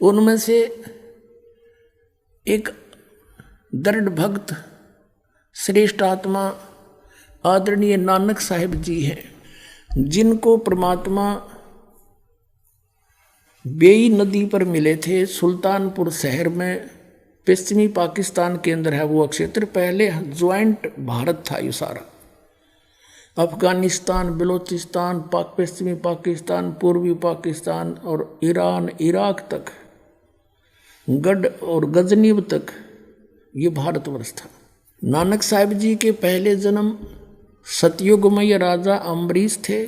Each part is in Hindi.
उनमें से एक दृढ़ भक्त श्रेष्ठ आत्मा आदरणीय नानक साहिब जी हैं, जिनको परमात्मा बेई नदी पर मिले थे। सुल्तानपुर शहर में पश्चिमी पाकिस्तान के अंदर है वो क्षेत्र। पहले ज्वाइंट भारत था ये सारा, अफगानिस्तान, बलूचिस्तान, पश्चिमी पाकिस्तान, पूर्वी पाकिस्तान और ईरान, इराक तक, गढ़ और गजनीब तक ये भारतवर्ष था। नानक साहिब जी के पहले जन्म सतयुगमय राजा अम्बरीश थे।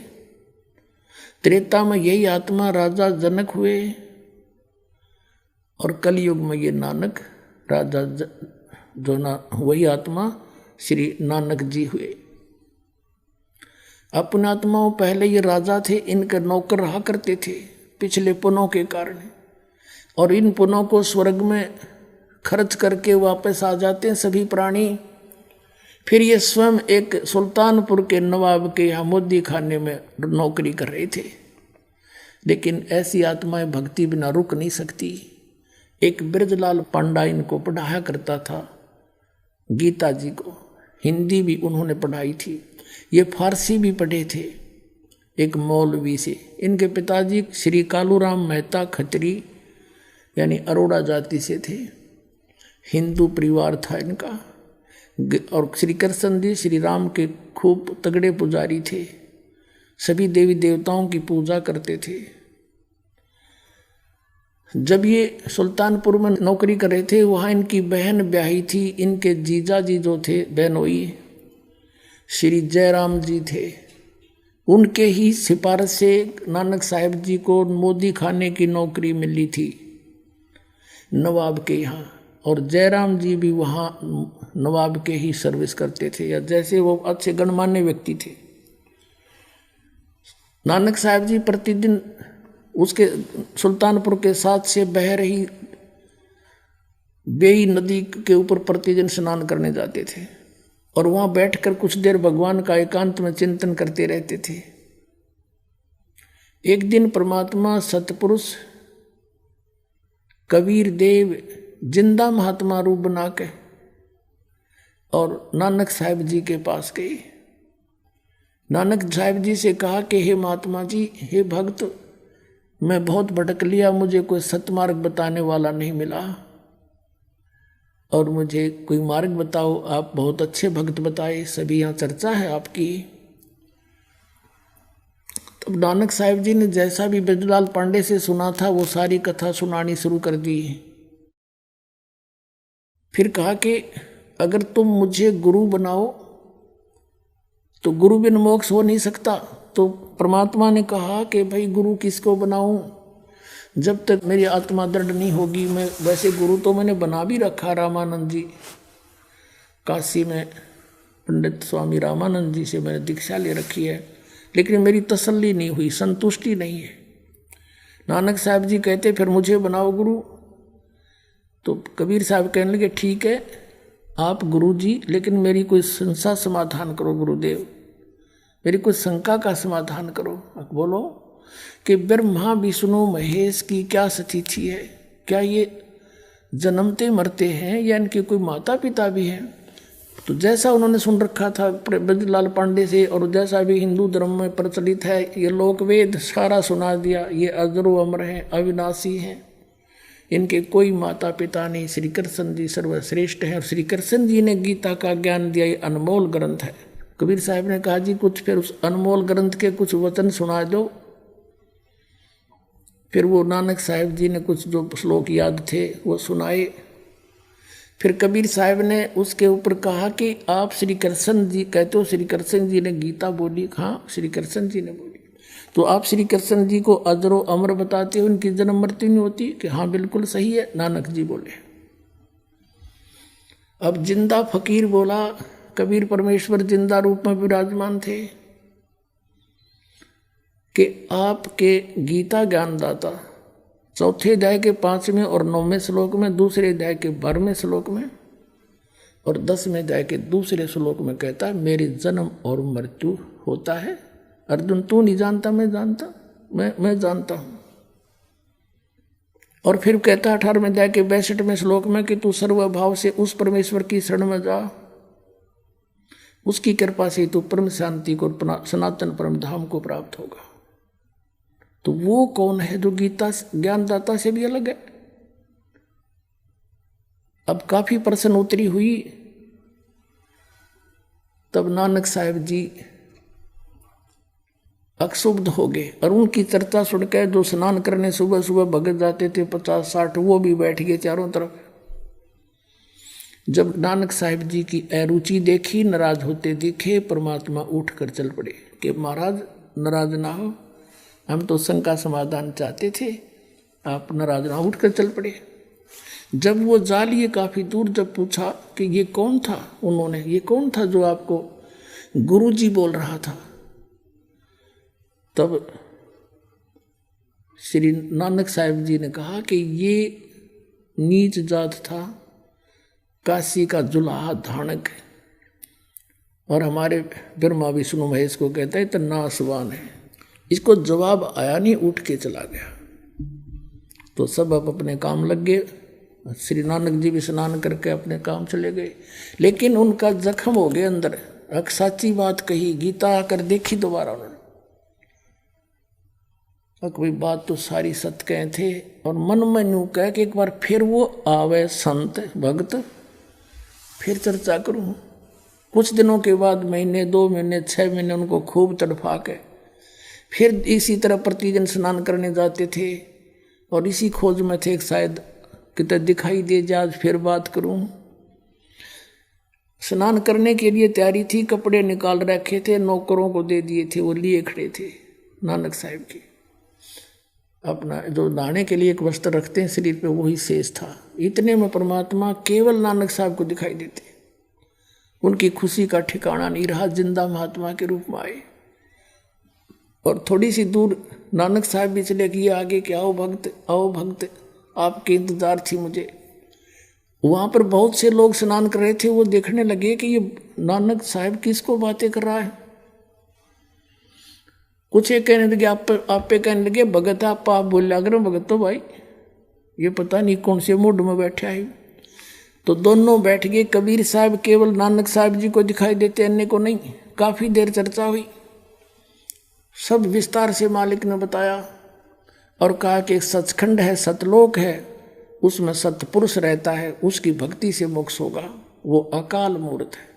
त्रेता में यही आत्मा राजा जनक हुए और कलयुग में ये नानक राजा जो ना वही आत्मा श्री नानक जी हुए। अपने आत्माओं पहले ये राजा थे, इनके नौकर रहा करते थे पिछले पुनों के कारण, और इन पुनों को स्वर्ग में खर्च करके वापस आ जाते हैं सभी प्राणी। फिर ये स्वयं एक सुल्तानपुर के नवाब के यहाँ मोदी खाने में नौकरी कर रहे थे। लेकिन ऐसी आत्माएं भक्ति बिना रुक नहीं सकती। एक ब्रजलाल पांडा इनको पढ़ाया करता था, गीता जी को हिंदी भी उन्होंने पढ़ाई थी, ये फारसी भी पढ़े थे एक मौलवी से। इनके पिताजी श्री कालूराम मेहता खत्री यानी अरोड़ा जाति से थे, हिंदू परिवार था इनका। और श्री कृष्ण जी श्री राम के खूब तगड़े पुजारी थे, सभी देवी देवताओं की पूजा करते थे। जब ये सुल्तानपुर में नौकरी कर रहे थे, वहाँ इनकी बहन ब्याही थी। इनके जीजा जी जो थे बहनोई श्री जयराम जी थे, उनके ही सिफारिश से नानक साहिब जी को मोदी खाने की नौकरी मिली थी नवाब के यहाँ, और जयराम जी भी वहाँ नवाब के ही सर्विस करते थे, या जैसे वो अच्छे गणमान्य व्यक्ति थे। नानक साहिब जी प्रतिदिन उसके सुल्तानपुर के साथ से बह रही बेई नदी के ऊपर प्रतिदिन स्नान करने जाते थे, और वहाँ बैठकर कुछ देर भगवान का एकांत में चिंतन करते रहते थे। एक दिन परमात्मा सतपुरुष कबीर देव जिंदा महात्मा रूप बना के और नानक साहिब जी के पास गए। नानक साहिब जी से कहा कि हे महात्मा जी, हे भक्त, मैं बहुत भटक लिया, मुझे कोई सतमार्ग बताने वाला नहीं मिला और मुझे कोई मार्ग बताओ। आप बहुत अच्छे भक्त बताए, सभी यहाँ चर्चा है आपकी। तब नानक साहिब जी ने जैसा भी ब्रजलाल पांडे से सुना था वो सारी कथा सुनानी शुरू कर दी। फिर कहा कि अगर तुम मुझे गुरु बनाओ तो गुरु बिन मोक्ष हो नहीं सकता। तो परमात्मा ने कहा कि भाई गुरु किसको बनाऊं, जब तक मेरी आत्मा दृढ़ नहीं होगी। मैं वैसे गुरु तो मैंने बना भी रखा, रामानंद जी, काशी में पंडित स्वामी रामानंद जी से मैंने दीक्षा ले रखी है, लेकिन मेरी तसल्ली नहीं हुई, संतुष्टि नहीं है। नानक साहब जी कहते फिर मुझे बनाओ गुरु। तो कबीर साहब कहने लगे ठीक है आप गुरु जी, लेकिन मेरी कोई संशा समाधान करो गुरुदेव, मेरी कोई शंका का समाधान करो। बोलो कि ब्रह्मा विष्णु महेश की क्या स्थिति है, क्या ये जन्मते मरते हैं या इनके कोई माता पिता भी हैं? तो जैसा उन्होंने सुन रखा था ब्रजलाल पांडे से और जैसा भी हिंदू धर्म में प्रचलित है, ये लोक वेद सारा सुना दिया। ये अजरो अमर हैं, अविनाशी हैं, इनके कोई माता पिता नहीं, श्री कृष्ण जी सर्वश्रेष्ठ हैं और श्री कृष्ण जी ने गीता का ज्ञान दिया, ये अनमोल ग्रंथ है। कबीर साहब ने कहा जी कुछ फिर उस अनमोल ग्रंथ के कुछ वचन सुना दो। फिर वो नानक साहिब जी ने कुछ जो श्लोक याद थे वो सुनाए। फिर कबीर साहब ने उसके ऊपर कहा कि आप श्री कृष्ण जी कहते हो, श्री कृष्ण जी ने गीता बोली। हाँ श्री कृष्ण जी ने बोली। तो आप श्री कृष्ण जी को अजरो अमर बताते हो, उनकी जन्म मृत्यु नहीं होती? कि हाँ बिल्कुल सही है, नानक जी बोले। अब जिंदा फकीर बोला, कबीर परमेश्वर जिंदा रूप में विराजमान थे कि आपके गीता ज्ञानदाता चौथे अध्याय के 5वें और 9वें श्लोक में, दूसरे अध्याय के 12वें श्लोक में और 10वें अध्याय के दूसरे श्लोक में कहता है मेरे जन्म और मृत्यु होता है। अर्जुन तू नहीं जानता, मैं जानता, मैं जानता हूं। और फिर कहता 18वें अध्याय के 62वें श्लोक में कि तू सर्वभाव से उस परमेश्वर की शरण में जा, उसकी कृपा से तू परम शांति को, सनातन परम धाम को प्राप्त होगा। तो वो कौन है जो गीता ज्ञानदाता से भी अलग है? अब काफी प्रश्न उत्तरी हुई, तब नानक साहब जी अक्षुब्ध हो गए और उनकी चर्चा सुनकर जो स्नान करने सुबह सुबह भगत जाते थे 50-60, वो भी बैठ गए चारों तरफ। जब नानक साहब जी की अरुचि देखी, नाराज होते दिखे, परमात्मा उठकर चल पड़े कि महाराज नाराज ना हो, हम तो शंका समाधान चाहते थे, आप नाराज ना, उठकर चल पड़े। जब वो जा लिए काफी दूर, जब पूछा कि ये कौन था, उन्होंने ये कौन था जो आपको गुरुजी बोल रहा था, तब श्री नानक साहब जी ने कहा कि ये नीच जात था, काशी का जुलाहा धानक, और हमारे ब्रह्मा विष्णु महेश को कहता है तो नासवान है। इसको जवाब आया नहीं, उठ के चला गया। तो सब अब अपने काम लग गए। श्री नानक जी भी स्नान करके अपने काम चले गए, लेकिन उनका जख्म हो गया अंदर। एक सच्ची बात कही, गीता आकर देखी दोबारा उन्होंने, कोई बात तो सारी सत्य कहे थे, और मन में यूं कह कि एक बार फिर वो आवे संत भक्त, फिर चर्चा करूं। कुछ दिनों के बाद, महीने 2 महीने 6 महीने उनको खूब तड़फा के फिर इसी तरह प्रतिदिन स्नान करने जाते थे, और इसी खोज में थे शायद कितने दिखाई दे जाए, फिर बात करूं। स्नान करने के लिए तैयारी थी, कपड़े निकाल रखे थे, नौकरों को दे दिए थे, वो लिए खड़े थे नानक साहब के। अपना जो नहाने के लिए एक वस्त्र रखते हैं शरीर पे, वही शेष था। इतने में परमात्मा केवल नानक साहब को दिखाई देते। उनकी खुशी का ठिकाना नहीं रहा, जिंदा महात्मा के रूप में आए। और थोड़ी सी दूर नानक साहब भी चले गए आगे कि आओ भक्त, आओ भक्त, आपके इंतजार थी मुझे। वहां पर बहुत से लोग स्नान कर रहे थे, वो देखने लगे कि ये नानक साहब किसको बातें कर रहा है। कुछ एक कहने लगे आप पे कहने लगे भगत आप बोलिया करो, भगत तो भाई ये पता नहीं कौन से मूड में बैठा है। तो दोनों बैठ गए। कबीर साहब केवल नानक साहब जी को दिखाई देते, अन्य को नहीं। काफी देर चर्चा हुई, सब विस्तार से मालिक ने बताया और कहा कि एक सचखंड है, सतलोक है, उसमें सतपुरुष रहता है, उसकी भक्ति से मोक्ष होगा, वो अकाल मूर्त है।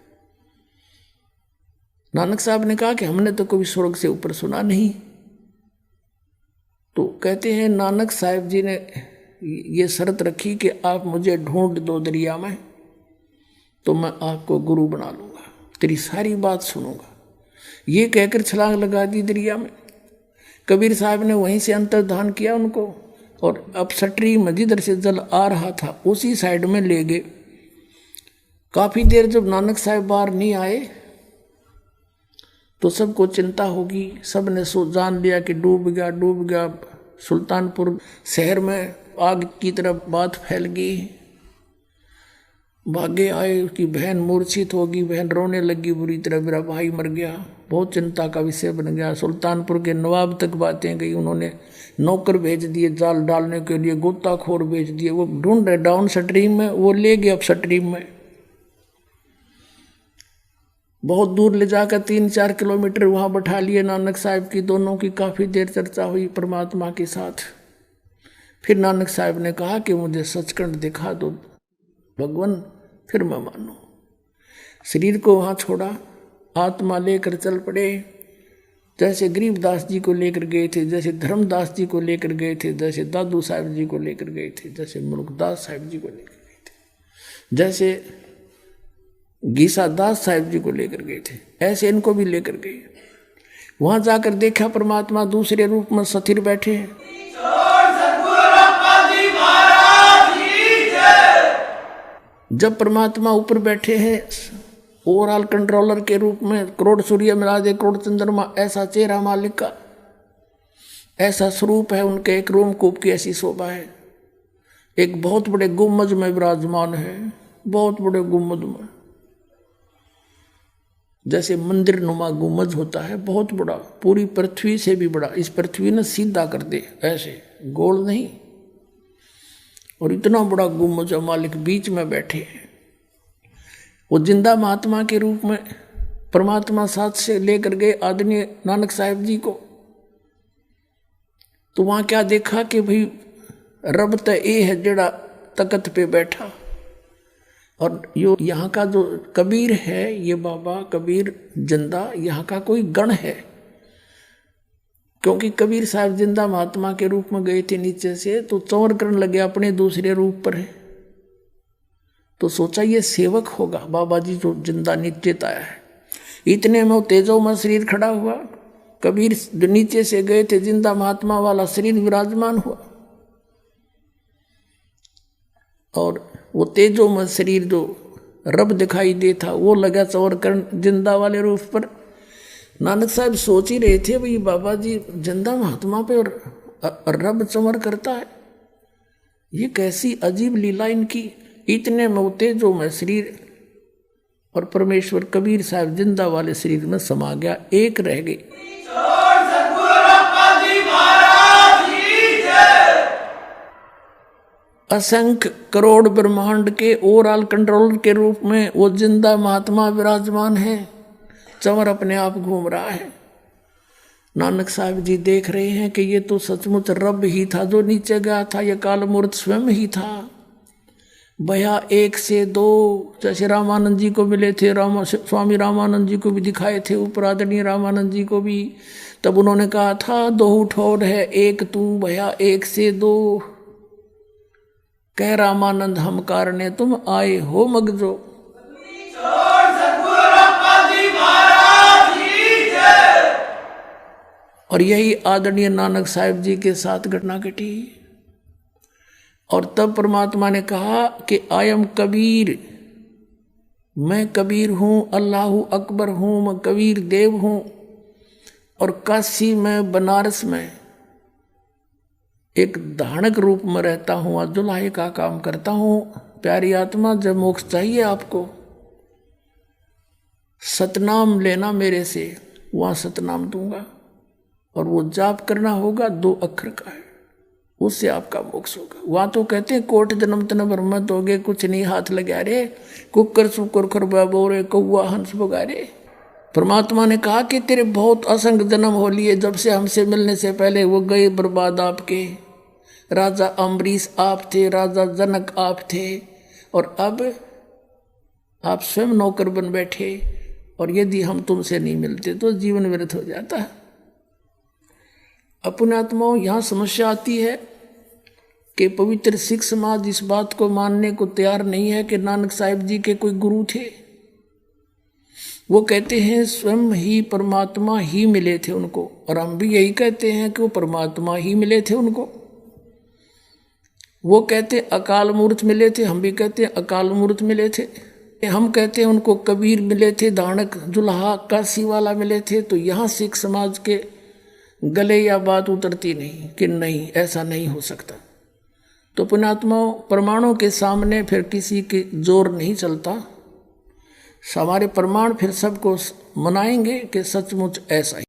नानक साहब ने कहा कि हमने तो कभी स्वर्ग से ऊपर सुना नहीं। तो कहते हैं नानक साहब जी ने ये शर्त रखी कि आप मुझे ढूंढ दो दरिया में, तो मैं आपको गुरु बना लूंगा, तेरी सारी बात सुनूंगा। ये कहकर छलांग लगा दी दरिया में। कबीर साहब ने वहीं से अंतर्धान किया उनको, और अब सटरी में जिधर से जल आ रहा था उसी साइड में ले गए। काफी देर जब नानक साहब बाहर नहीं आए तो सबको चिंता होगी। सब ने जान लिया कि डूब गया। सुल्तानपुर शहर में आग की तरफ बात फैल गई। भागे आए, उसकी बहन मूर्छित होगी, बहन रोने लगी बुरी तरह, मेरा भाई मर गया। बहुत चिंता का विषय बन गया। सुल्तानपुर के नवाब तक बातें गई। उन्होंने नौकर भेज दिए जाल डालने के लिए, गोताखोर भेज दिए, वो ढूंढ रहे डाउन स्ट्रीम में, वो ले गए अप स्ट्रीम में। बहुत दूर ले जाकर 3-4 किलोमीटर वहां बैठा लिए नानक साहब की। दोनों की काफी देर चर्चा हुई परमात्मा के साथ। फिर नानक साहब ने कहा कि मुझे सचखंड दिखा दो भगवान, फिर मैं मानू। शरीर को वहां छोड़ा, आत्मा लेकर चल पड़े। जैसे गरीबदास जी को लेकर गए थे, जैसे धर्मदास जी को लेकर गए थे, जैसे दादू साहब जी को लेकर गए थे, जैसे मुल्कदास साहब जी को लेकर गए थे, जैसे गीसा दास साहब जी को लेकर गए थे, ऐसे इनको भी लेकर गए। वहां जाकर देखा परमात्मा दूसरे रूप में सथिर बैठे हैं। जब परमात्मा ऊपर बैठे हैं ओवरऑल कंट्रोलर के रूप में, करोड़ सूर्य मिला दे करोड़ चंद्रमा, ऐसा चेहरा मालिक का, ऐसा स्वरूप है उनके। एक रोमकूप की ऐसी शोभा है। एक बहुत बड़े गुम्बद में विराजमान है, बहुत बड़े गुम्बद में, जैसे मंदिर नुमा गुम्बद होता है, बहुत बड़ा, पूरी पृथ्वी से भी बड़ा। इस पृथ्वी ने सीधा कर दे, ऐसे गोल नहीं। और इतना बड़ा गुम्बद मालिक बीच में बैठे हैं। वो जिंदा महात्मा के रूप में परमात्मा साथ से लेकर गए आदरणीय नानक साहिब जी को। तो वहां क्या देखा कि भाई रब तो ये है जड़ा तकत पे बैठा, और यो यहाँ का जो कबीर है, ये बाबा कबीर जिंदा यहाँ का कोई गण है। क्योंकि कबीर साहब जिंदा महात्मा के रूप में गए थे नीचे से, तो चौर करने लगे अपने दूसरे रूप पर है। तो सोचा ये सेवक होगा बाबा जी जो जिंदा नीचे आया है। इतने में तेजो में शरीर खड़ा हुआ, कबीर जो नीचे से गए थे जिंदा महात्मा वाला शरीर विराजमान हुआ, और वो तेजो में शरीर जो रब दिखाई दे था वो लगा चौर करण जिंदा वाले रूप पर। नानक साहब सोच ही रहे थे भाई बाबा जी जिंदा महात्मा पे और रब चमर करता है, ये कैसी अजीब लीला इनकी। इतने में तेजो में शरीर और परमेश्वर कबीर साहब जिंदा वाले शरीर में समा गया, एक रह गए। असंख्य करोड़ ब्रह्मांड के ओवरऑल कंट्रोलर के रूप में वो जिंदा महात्मा विराजमान है, चंवर अपने आप घूम रहा है। नानक साहब जी देख रहे हैं कि ये तो सचमुच रब ही था जो नीचे गया था, ये काल मूर्त स्वयं ही था। भया एक से दो, जैसे रामानंद जी को मिले थे, स्वामी रामानंद जी को भी दिखाए थे, ऊपर आदरणीय रामानंद जी को भी, तब उन्होंने कहा था दो ठोर है एक तू, भया एक से दो, कह रामानंद हम कारणे तुम आए हो मगजो। और यही आदरणीय नानक साहिब जी के साथ घटना घटी। और तब परमात्मा ने कहा कि आयम कबीर, मैं कबीर हूं, अल्लाह अकबर हूं, मैं कबीर देव हूं। और काशी में बनारस में एक धानक रूप में रहता हूं, जुलाहे का काम करता हूं। प्यारी आत्मा, जब मोक्ष चाहिए आपको, सतनाम लेना मेरे से, वहां सतनाम दूंगा। और वो जाप करना होगा 2 अक्षर का है, उससे आपका मोक्ष होगा। वहां तो कहते हैं कोट जन्म तन ब्रह्मत हो गए, कुछ नहीं हाथ लगा रे, कुकर सुकर खरबा बोरे कौआ हंस बगारे। परमात्मा ने कहा कि तेरे बहुत असंख्य जन्म हो लिए, जब से हमसे मिलने से पहले वो गए बर्बाद आपके। राजा अम्बरीश आप थे, राजा जनक आप थे, और अब आप स्वयं नौकर बन बैठे। और यदि हम तुमसे नहीं मिलते तो जीवन व्यर्थ हो जाता है। अपने आत्माओं, यहाँ समस्या आती है कि पवित्र सिख समाज इस बात को मानने को तैयार नहीं है कि नानक साहिब जी के कोई गुरु थे। वो कहते हैं स्वयं ही परमात्मा ही मिले थे उनको, और हम भी यही कहते हैं कि वो परमात्मा ही मिले थे उनको। वो कहते अकाल मूर्त मिले थे, हम भी कहते हैं अकाल मूर्त मिले थे। हम कहते हैं उनको कबीर मिले थे, धानक जुल्हा काशी वाला मिले थे। तो यहाँ सिख समाज के गले या बात उतरती नहीं कि नहीं, ऐसा नहीं हो सकता। तो पुण्यात्माओं, प्रमाणों के सामने फिर किसी के जोर नहीं चलता। हमारे प्रमाण फिर सबको मनाएंगे कि सचमुच ऐसा ही।